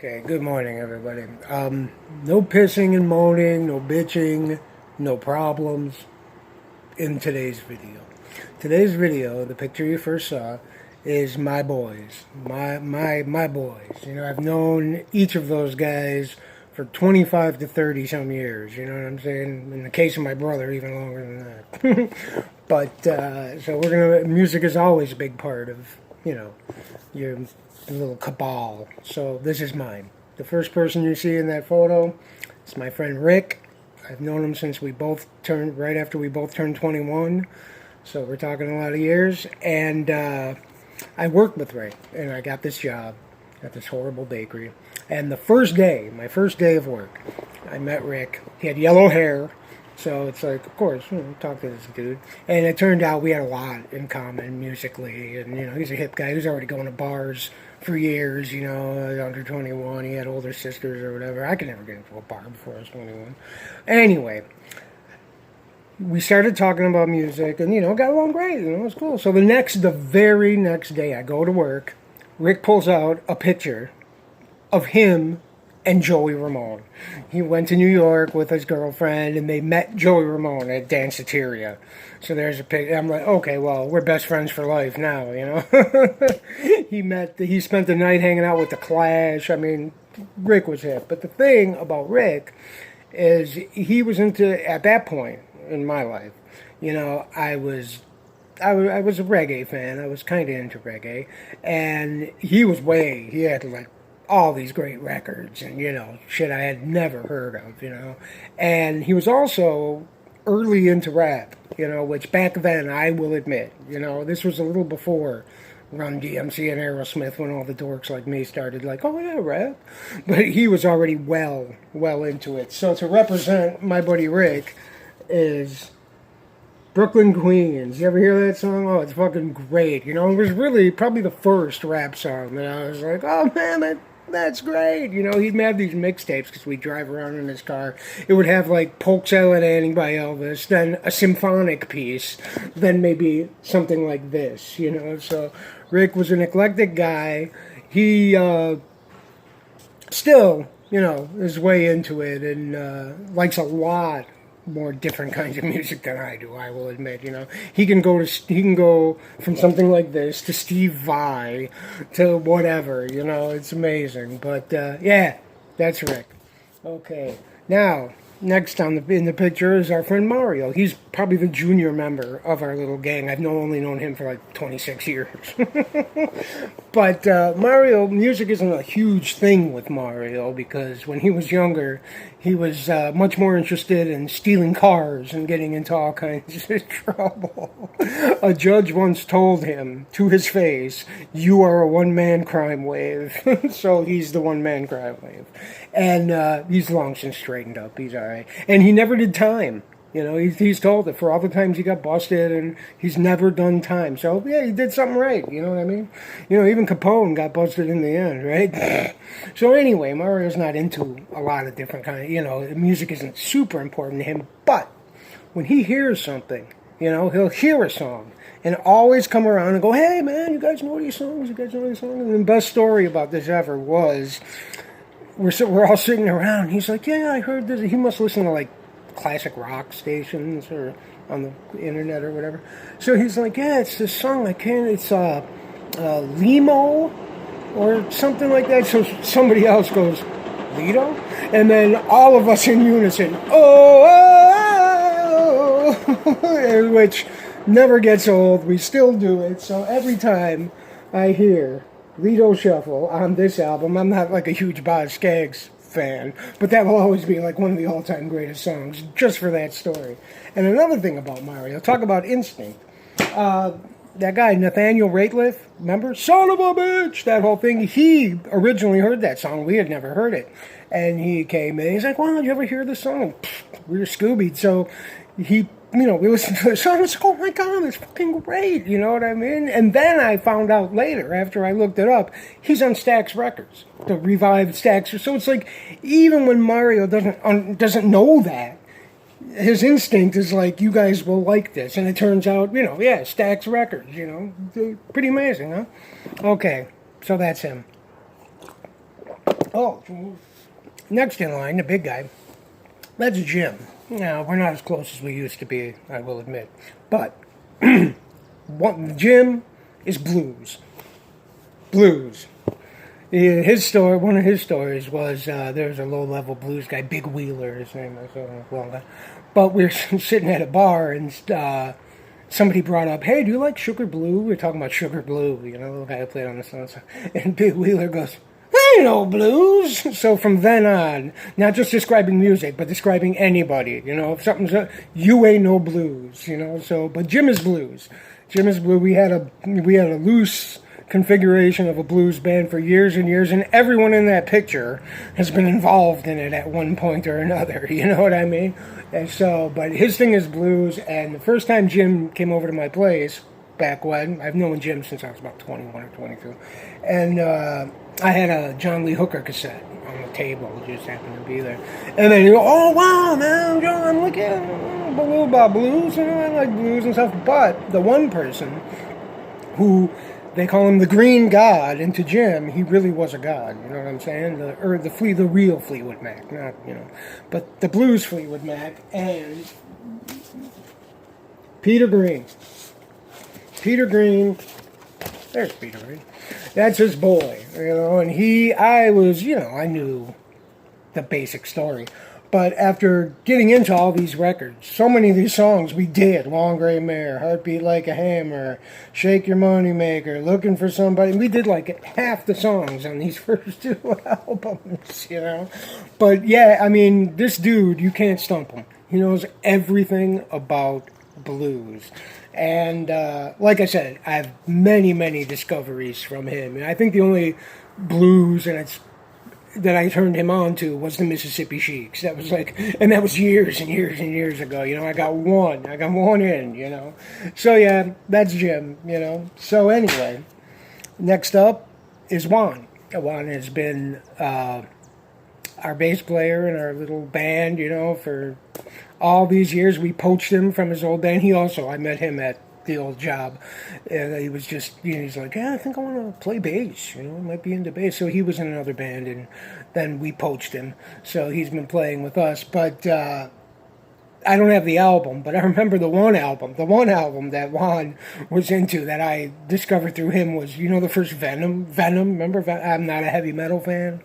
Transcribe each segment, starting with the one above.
Okay, good morning, everybody. No pissing and moaning, no bitching, no problems in today's video. Today's video, the picture you first saw, is my boys, my boys. You know, I've known each of those guys for 25 to 30 some years. You know what I'm saying? In the case of my brother, even longer than that. But so music is always a big part of your little cabal. So this is mine. The first person you see in that photo is my friend Rick. I've known him since right after we both turned 21. So we're talking a lot of years. And I worked with Rick, and I got this job at this horrible bakery. And my first day of work, I met Rick. He had yellow hair. So it's like, of course, talk to this dude. And it turned out we had a lot in common musically. And, he's a hip guy. He was already going to bars for years, under 21. He had older sisters or whatever. I could never get into a bar before I was 21. Anyway, we started talking about music and, got along great. It was cool. So the very next day I go to work, Rick pulls out a picture of him and Joey Ramone. He went to New York with his girlfriend, and they met Joey Ramone at Danceteria. So there's a picture. I'm like, okay, well, we're best friends for life now, He spent the night hanging out with The Clash. I mean, Rick was hip. But the thing about Rick is he was at that point in my life, I was a reggae fan. I was kind of into reggae. And he had like all these great records and, shit I had never heard of, And he was also early into rap, which back then, I will admit, this was a little before Run DMC and Aerosmith when all the dorks like me started like, oh yeah, rap. But he was already well into it. So to represent my buddy Rick is Brooklyn Queens. You ever hear that song? Oh, it's fucking great. It was really probably the first rap song that I was like, oh man, that's great. He'd have these mixtapes because we'd drive around in his car. It would have like Polk Salad Annie by Elvis, then a symphonic piece, then maybe something like this, So Rick was an eclectic guy. He still, is way into it and likes a lot more different kinds of music than I do, I will admit. He can go from something like this to Steve Vai to whatever. It's amazing. But yeah, that's Rick. Okay, now next in the picture is our friend Mario. He's probably the junior member of our little gang. I've only known him for like 26 years. But Mario, music isn't a huge thing with Mario because when he was younger, he was much more interested in stealing cars and getting into all kinds of trouble. A judge once told him to his face, "You are a one-man crime wave." So he's the one-man crime wave. And he's long since straightened up. He's all right. And he never did time. He's told that for all the times he got busted, and he's never done time. So, yeah, he did something right, you know what I mean? Even Capone got busted in the end, right? So, anyway, Mario's not into a lot of different music isn't super important to him, but when he hears something, he'll hear a song and always come around and go, hey, man, you guys know these songs? And the best story about this ever was we're all sitting around. He's like, yeah, I heard this. He must listen to, like, classic rock stations or on the internet or whatever. So he's like, yeah, it's this song. It's Limo or something like that. So somebody else goes, Lido? And then all of us in unison, oh, which never gets old. We still do it. So every time I hear Lido Shuffle on this album, I'm not like a huge Boz Scaggs fan, but that will always be like one of the all-time greatest songs just for that story. And another thing about Mario, talk about instinct. That guy Nathaniel Rateliff, remember? Son of a bitch! That whole thing. He originally heard that song. We had never heard it. And he came in. He's like, wow, did you ever hear this song? And we were Scoobied. So he, we listened to the song. I was like, oh my God, it's fucking great. You know what I mean? And then I found out later, after I looked it up, he's on Stax Records, the revived Stax. So it's like, even when Mario doesn't know that, his instinct is like, you guys will like this. And it turns out, yeah, Stax Records, pretty amazing, huh? Okay, so that's him. Oh, next in line, the big guy, that's Jim. Now, we're not as close as we used to be, I will admit. But Jim is blues. Blues. His story, one of his stories was there was a low-level blues guy, Big Wheeler, his name was, but we were sitting at a bar and somebody brought up, hey, do you like Sugar Blue? We were talking about Sugar Blue, you know, the guy who played on the song. And Big Wheeler goes, there ain't no blues. So from then on, not just describing music, but describing anybody, you know, if something's, you ain't no blues, you know, so, but Jim is blues. Jim is blue. We had a loose configuration of a blues band for years and years, and everyone in that picture has been involved in it at one point or another, you know what I mean? And so, but his thing is blues, and the first time Jim came over to my place, back when, I've known Jim since I was about 21 or 22, and I had a John Lee Hooker cassette on the table, it just happened to be there, and then you go, oh wow, man, John, look at about blues, you know, I like blues and stuff, but the one person who they call him the Green God, and to Jim, he really was a god. You know what I'm saying? The real Fleetwood Mac, not, you know, but the blues Fleetwood Mac, and Peter Green. Peter Green, there's Peter Green. That's his boy, you know, and I knew the basic story. But after getting into all these records, so many of these songs we did, Long Gray Mare, Heartbeat Like a Hammer, Shake Your Money Maker, Looking for Somebody, we did like half the songs on these first two albums, you know. But yeah, I mean, this dude, you can't stump him. He knows everything about blues. And like I said, I have many, many discoveries from him. And I think the only blues that I turned him on to was the Mississippi Sheiks. That was and that was years and years and years ago. You know, I got one in, you know. So yeah, that's Jim, you know. So anyway, next up is Juan. Juan has been our bass player in our little band, you know, for all these years. We poached him from his old band. I met him at the old job, and he was just, you know, he's like, yeah, I think I want to play bass, you know, I might be into bass. So he was in another band, and then we poached him, so he's been playing with us. But I don't have the album, but I remember the one album that Juan was into that I discovered through him was, you know, the first Venom, remember I'm not a heavy metal fan.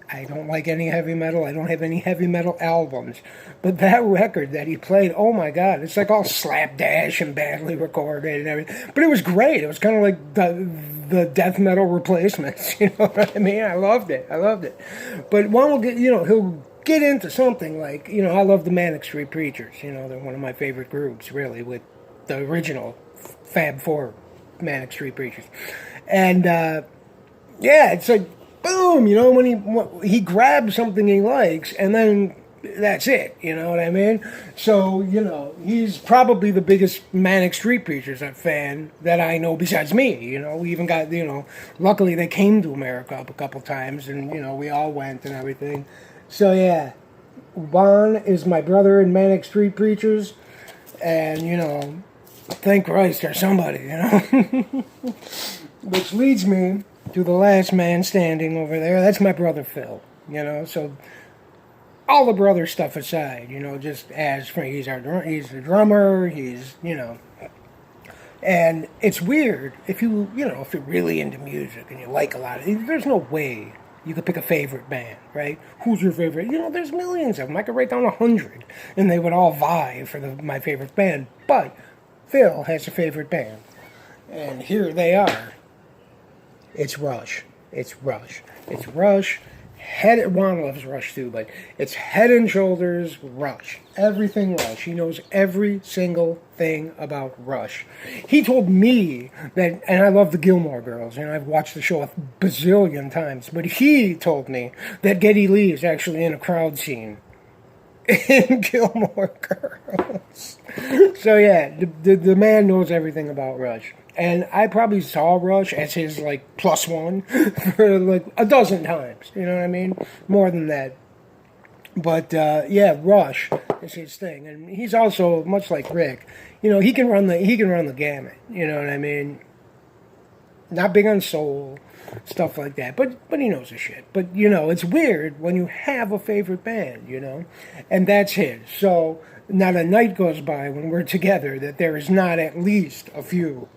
I don't like any heavy metal. I don't have any heavy metal albums. But that record that he played, oh my God, it's like all slapdash and badly recorded and everything. But it was great. It was kind of like the death metal replacements. You know what I mean? I loved it. But Juan will get, you know, he'll get into something like, you know, I love the Manic Street Preachers. You know, they're one of my favorite groups, really, with the original Fab Four Manic Street Preachers. And, yeah, it's like, boom, you know, when he grabs something he likes, and then that's it, you know what I mean? So, you know, he's probably the biggest Manic Street Preachers fan that I know besides me, you know. We even got, you know, luckily they came to America a couple times, and, you know, we all went and everything. So, yeah, Juan is my brother in Manic Street Preachers, and, you know, thank Christ there's somebody, you know. Which leads me to the last man standing over there. That's my brother Phil, you know. So all the brother stuff aside, you know, just as he's the drummer, he's, you know. And it's weird if you're really into music and you like a lot of it, there's no way you could pick a favorite band, right? Who's your favorite? You know, there's millions of them. I could write down 100 and they would all vie for my favorite band. But Phil has a favorite band. And here they are. It's Rush. Juan loves Rush too, but it's head and shoulders Rush. Everything Rush. He knows every single thing about Rush. He told me that, and I love the Gilmore Girls, you know, I've watched the show a bazillion times, but he told me that Geddy Lee is actually in a crowd scene in Gilmore Girls. So yeah, the man knows everything about Rush. And I probably saw Rush as his, like, plus one for, like, a dozen times. You know what I mean? More than that. But, yeah, Rush is his thing. And he's also, much like Rick, you know, he can run the gamut. You know what I mean? Not big on soul. stuff like that. But he knows his shit. But you know, it's weird when you have a favorite band, you know, and that's his. So not a night goes by when we're together that there is not at least a few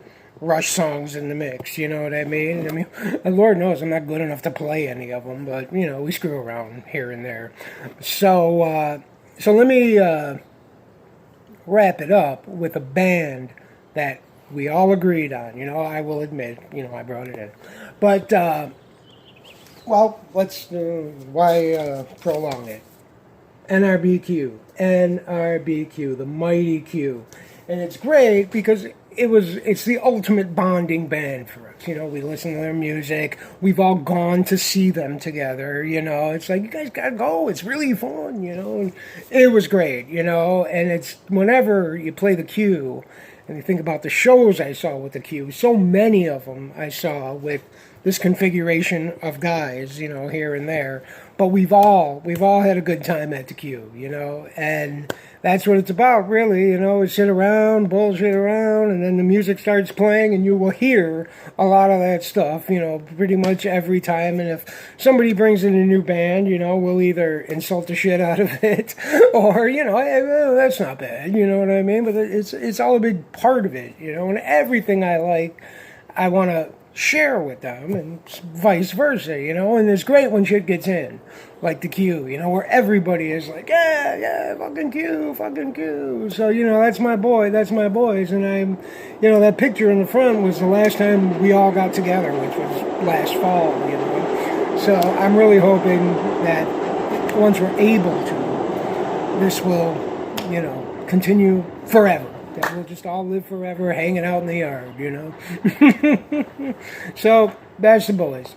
Rush songs in the mix. You know what I mean? I mean, Lord knows I'm not good enough to play any of them, but you know, we screw around here and there. So let me wrap it up with a band that we all agreed on. You know, I will admit, you know, I brought it in. But, well, why prolong it? NRBQ, the mighty Q. And it's great because it's the ultimate bonding band for us. You know, we listen to their music. We've all gone to see them together. You know, it's like, you guys gotta go. It's really fun, you know. And it was great, you know. And it's whenever you play the Q and you think about the shows I saw with the Q, so many of them I saw with this configuration of guys, you know, here and there. But we've all had a good time at the Q, you know, and that's what it's about, really. You know, we sit around, bullshit around, and then the music starts playing, and you will hear a lot of that stuff, you know, pretty much every time. And if somebody brings in a new band, you know, we'll either insult the shit out of it, or, you know, hey, well, that's not bad, you know what I mean? But it's all a big part of it, you know, and everything I like, I want to share with them, and vice versa, you know. And it's great when shit gets in, like the Q, you know, where everybody is like, yeah, fucking Q. So, you know, that's my boys, and you know, that picture in the front was the last time we all got together, which was last fall, you know. So I'm really hoping that once we're able to, this will, you know, continue forever. That we'll just all live forever hanging out in the yard, you know. So, that's the boys.